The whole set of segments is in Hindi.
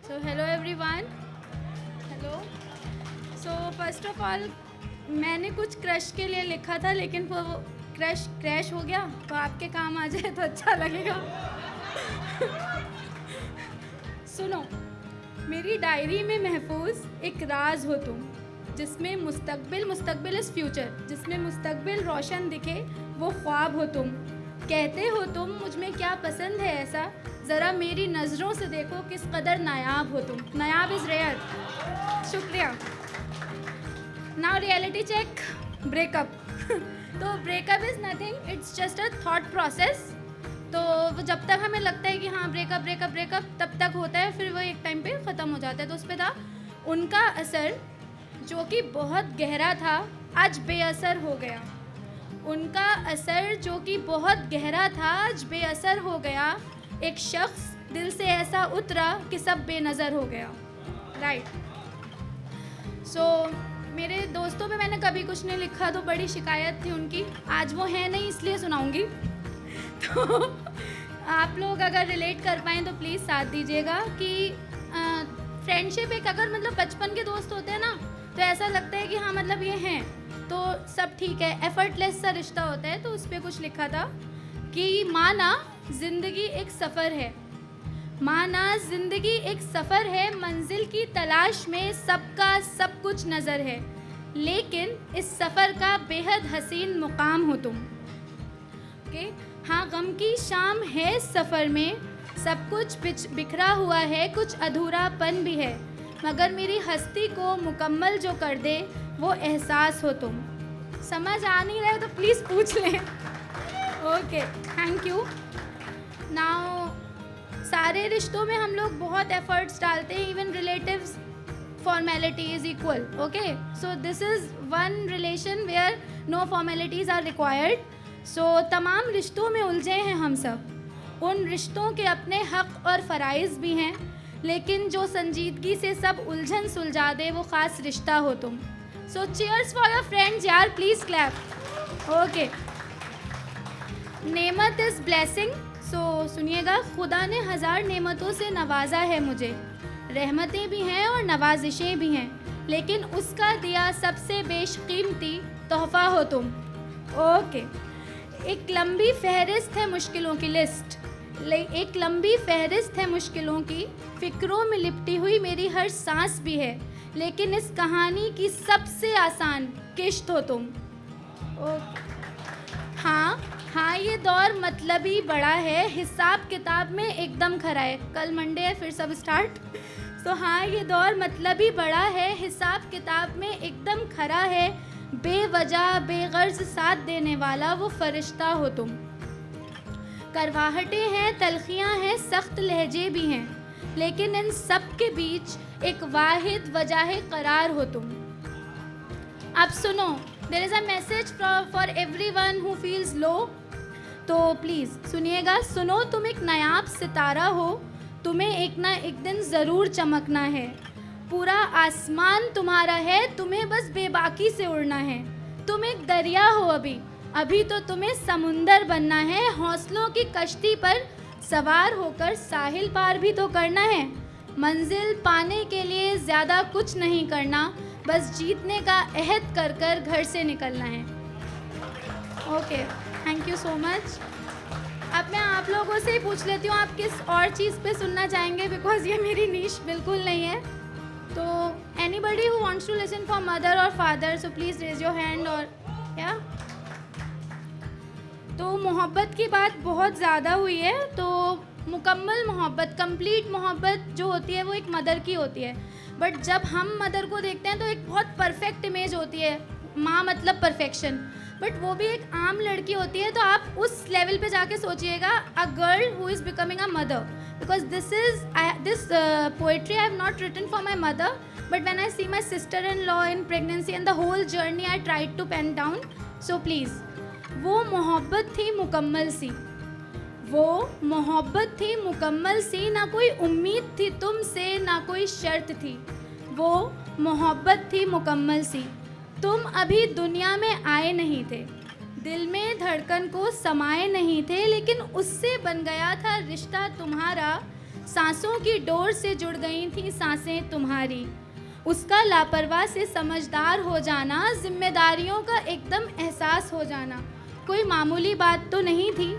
So hello everyone. Hello. So first of all, मैंने कुछ क्रश के लिए लिखा था लेकिन वो क्रश क्रैश हो गया, तो आपके काम आ जाए तो अच्छा लगेगा. सुनो, मेरी डायरी में महफूज एक राज हो तुम, जिसमें मुस्तकबिल इस फ्यूचर, जिसमें मुस्तकबिल रोशन दिखे वो ख्वाब हो तुम. कहते हो तुम मुझ में क्या पसंद है ऐसा, ज़रा मेरी नज़रों से देखो किस कदर नायाब हो तुम. नायाब इज़ रेयर. शुक्रिया. Now reality check. ब्रेकअप. तो breakup is nothing, it's just a thought process. तो वो जब तक हमें लगता है कि हाँ ब्रेकअप तब तक होता है, फिर वो एक टाइम पे ख़त्म हो जाता है. तो उस पर था उनका असर जो कि बहुत गहरा था, आज बेअसर हो गया. उनका असर जो कि बहुत गहरा था, आज बेअसर हो गया. एक शख्स दिल से ऐसा उतरा कि सब बेनज़र हो गया. राइट. सो मेरे दोस्तों पे मैंने कभी कुछ नहीं लिखा, तो बड़ी शिकायत थी उनकी. आज वो है नहीं इसलिए सुनाऊंगी. तो आप लोग अगर रिलेट कर पाएँ तो प्लीज़ साथ दीजिएगा कि फ्रेंडशिप एक अगर मतलब बचपन के दोस्त होते हैं ना, तो ऐसा लगता है कि हाँ मतलब ये हैं तो सब ठीक है, एफर्टलेस सा रिश्ता होता है. तो उस पर कुछ लिखा था कि माना ज़िंदगी एक सफ़र है, माना ज़िंदगी एक सफ़र है, मंजिल की तलाश में सबका सब कुछ नज़र है, लेकिन इस सफ़र का बेहद हसीन मुकाम हो तुम. ओके. हाँ, गम की शाम है सफ़र में, सब कुछ बिखरा हुआ है, कुछ अधूरापन भी है, मगर मेरी हस्ती को मुकम्मल जो कर दे वो एहसास हो तुम. समझ आ नहीं रहा है तो प्लीज़ पूछ लें. Okay, thank you. नाउ सारे रिश्तों में हम लोग बहुत एफर्ट्स डालते हैं, even relatives formality is equal. Okay, so this is one relation where no formalities are required. So तमाम रिश्तों में उलझे हैं हम सब. उन रिश्तों के अपने हक़ और फ़राइज़ भी हैं, लेकिन जो संजीदगी से सब उलझन सुलझा दे वो ख़ास रिश्ता हो तुम. सो चीयर्स फॉर योर फ्रेंड्स यार, प्लीज़ क्लैप. ओके. नेमत इज़ ब्लेसिंग. सो सुनिएगा, खुदा ने हज़ार नेमतों से नवाजा है मुझे, रहमतें भी हैं और नवाजिशें भी हैं, लेकिन उसका दिया सबसे बेशकीमती तोहफ़ा हो तुम. ओके. एक लंबी फहरिस्त है मुश्किलों की लिस्ट, एक लंबी फहरिस्त है मुश्किलों की, फ़िक्रों में लिपटी हुई मेरी हर सांस भी है, लेकिन इस कहानी की सबसे आसान किश्त हो तुम. हाँ, ये दौर मतलबी बड़ा है, हिसाब किताब में एकदम खरा है. कल मंडे है, फिर सब स्टार्ट. तो हाँ, ये दौर मतलबी बड़ा है, हिसाब किताब में एकदम खरा है, बेवजह बेगर्ज साथ देने वाला वो फरिश्ता हो तुम. करवाहटें हैं, तलखियाँ हैं, सख्त लहजे भी हैं, लेकिन इन सब के बीच एक वाहिद वजह करार हो तुम. अब सुनो, there is a message for everyone who feels low. तो प्लीज़ सुनिएगा. सुनो, तुम एक नायाब सितारा हो, तुम्हें एक ना एक दिन ज़रूर चमकना है. पूरा आसमान तुम्हारा है, तुम्हें बस बेबाकी से उड़ना है. तुम एक दरिया हो अभी तो तुम्हें समुंदर बनना है. हौसलों की कश्ती पर सवार होकर साहिल पार भी तो करना है. मंजिल पाने के लिए ज़्यादा कुछ नहीं करना, बस जीतने का अहद कर कर घर से निकलना है. Okay, thank you so much. अब मैं आप लोगों से ही पूछ लेती हूँ, आप किस और चीज़ पे सुनना चाहेंगे, बिकॉज ये मेरी नीश बिल्कुल नहीं है. तो anybody who wants to listen for mother और father, so please raise your hand. और क्या, तो मोहब्बत की बात बहुत ज़्यादा हुई है. तो मुकम्मल मोहब्बत, कंप्लीट मोहब्बत जो होती है वो एक मदर की होती है. बट जब हम मदर को देखते हैं तो एक बहुत परफेक्ट इमेज होती है. माँ मतलब परफेक्शन, बट वो भी एक आम लड़की होती है. तो आप उस लेवल पे जाके सोचिएगा, a girl who is becoming a mother, because this poetry I have not written for my mother, but when I see my sister in law in pregnancy and the whole journey I tried to pen down. So please, वो मोहब्बत थी मुकम्मल सी, वो मोहब्बत थी मुकम्मल सी, ना कोई उम्मीद थी तुमसे, ना कोई शर्त थी. वो मोहब्बत थी मुकम्मल सी. तुम अभी दुनिया में आए नहीं थे, दिल में धड़कन को समाए नहीं थे, लेकिन उससे बन गया था रिश्ता तुम्हारा. सांसों की डोर से जुड़ गई थी सांसें तुम्हारी। उसका लापरवाह से समझदार हो जाना, जिम्मेदारियों का एकदम एहसास हो जाना, कोई मामूली बात तो नहीं थी।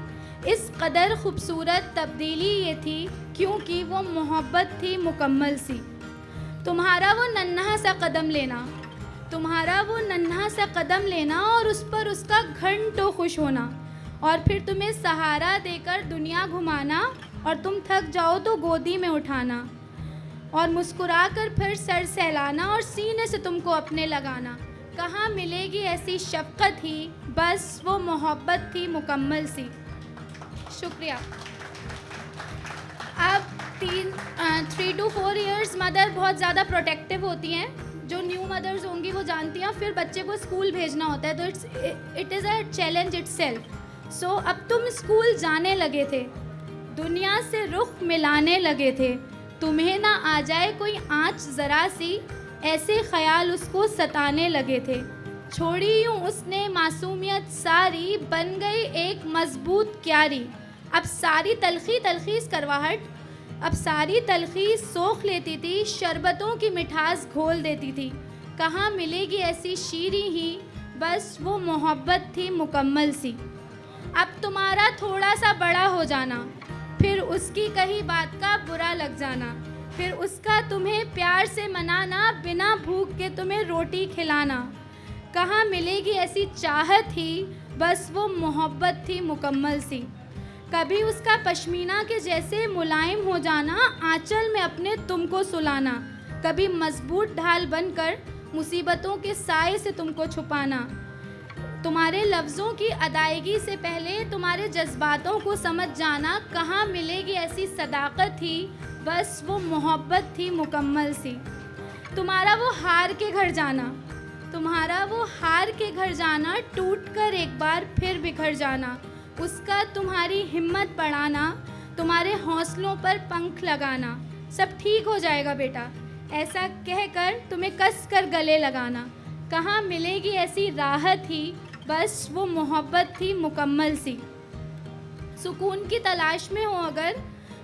इस कदर खूबसूरत तब्दीली ये थी क्योंकि वो मोहब्बत थी मुकम्मल सी। तुम्हारा वो नन्हा सा कदम लेना, तुम्हारा वो नन्हा सा कदम लेना और उस पर उसका घंटों खुश होना, और फिर तुम्हें सहारा देकर दुनिया घुमाना, और तुम थक जाओ तो गोदी में उठाना, और मुस्कुरा कर फिर सर सहलाना और सीने से तुमको अपने लगाना। कहाँ मिलेगी ऐसी शफ़क़त ही, बस वो मोहब्बत थी मुकम्मल सी। शुक्रिया। अब 3 to 4 इयर्स मदर बहुत ज़्यादा प्रोटेक्टिव होती हैं। जो न्यू मदर्स होंगी वो जानती हैं, फिर बच्चे को स्कूल भेजना होता है तो it is a challenge itself. So अब तुम स्कूल जाने लगे थे, दुनिया से रुख मिलाने लगे थे, तुम्हें ना आ जाए कोई आँच ज़रा सी, ऐसे ख़याल उसको सताने लगे थे। छोड़ी यूँ उसने मासूमियत सारी, बन गई एक मजबूत क्यारी। अब सारी तलखी इस करवाहट, अब सारी तलखी सोख लेती थी, शरबतों की मिठास घोल देती थी। कहाँ मिलेगी ऐसी शीरी ही, बस वो मोहब्बत थी मुकम्मल सी। अब तुम्हारा थोड़ा सा बड़ा हो जाना, फिर उसकी कही बात का बुरा लग जाना, फिर उसका तुम्हें प्यार से मनाना, बिना भूख के तुम्हें रोटी खिलाना। कहाँ मिलेगी ऐसी चाहत ही, बस वो मोहब्बत थी मुकम्मल सी। कभी उसका पश्मीना के जैसे मुलायम हो जाना, आंचल में अपने तुमको सुलाना, कभी मजबूत ढाल बनकर मुसीबतों के साए से तुमको छुपाना। तुम्हारे लफ्ज़ों की अदायगी से पहले तुम्हारे जज्बातों को समझ जाना। कहाँ मिलेगी ऐसी सदाकत ही, बस वो मोहब्बत थी मुकम्मल सी। तुम्हारा वो हार के घर जाना, तुम्हारा वो हार के घर जाना, टूट कर एक बार फिर बिखर जाना, उसका तुम्हारी हिम्मत बढ़ाना, तुम्हारे हौसलों पर पंख लगाना। सब ठीक हो जाएगा बेटा, ऐसा कहकर तुम्हें कस कर गले लगाना। कहाँ मिलेगी ऐसी राहत ही, बस वो मोहब्बत थी मुकम्मल सी। सुकून की तलाश में हो अगर,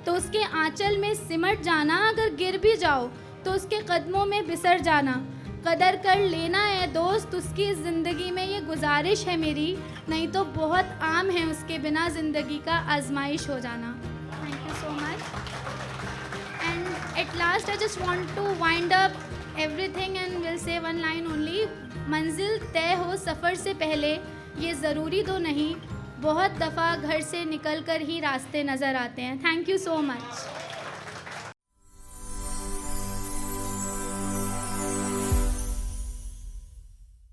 तो उसके आंचल में सिमट जाना, अगर गिर भी जाओ तो उसके कदमों में बिसर जाना। कदर कर लेना है दोस्त उसकी ज़िंदगी में, ये गुजारिश है मेरी, नहीं तो बहुत आम है उसके बिना ज़िंदगी का आजमाइश हो जाना। Thank you so much. And at last I just want to wind up everything and will say one line only. मंजिल तय हो सफ़र से पहले, ये ज़रूरी तो नहीं, बहुत दफ़ा घर से निकल कर ही रास्ते नज़र आते हैं। Thank you so much.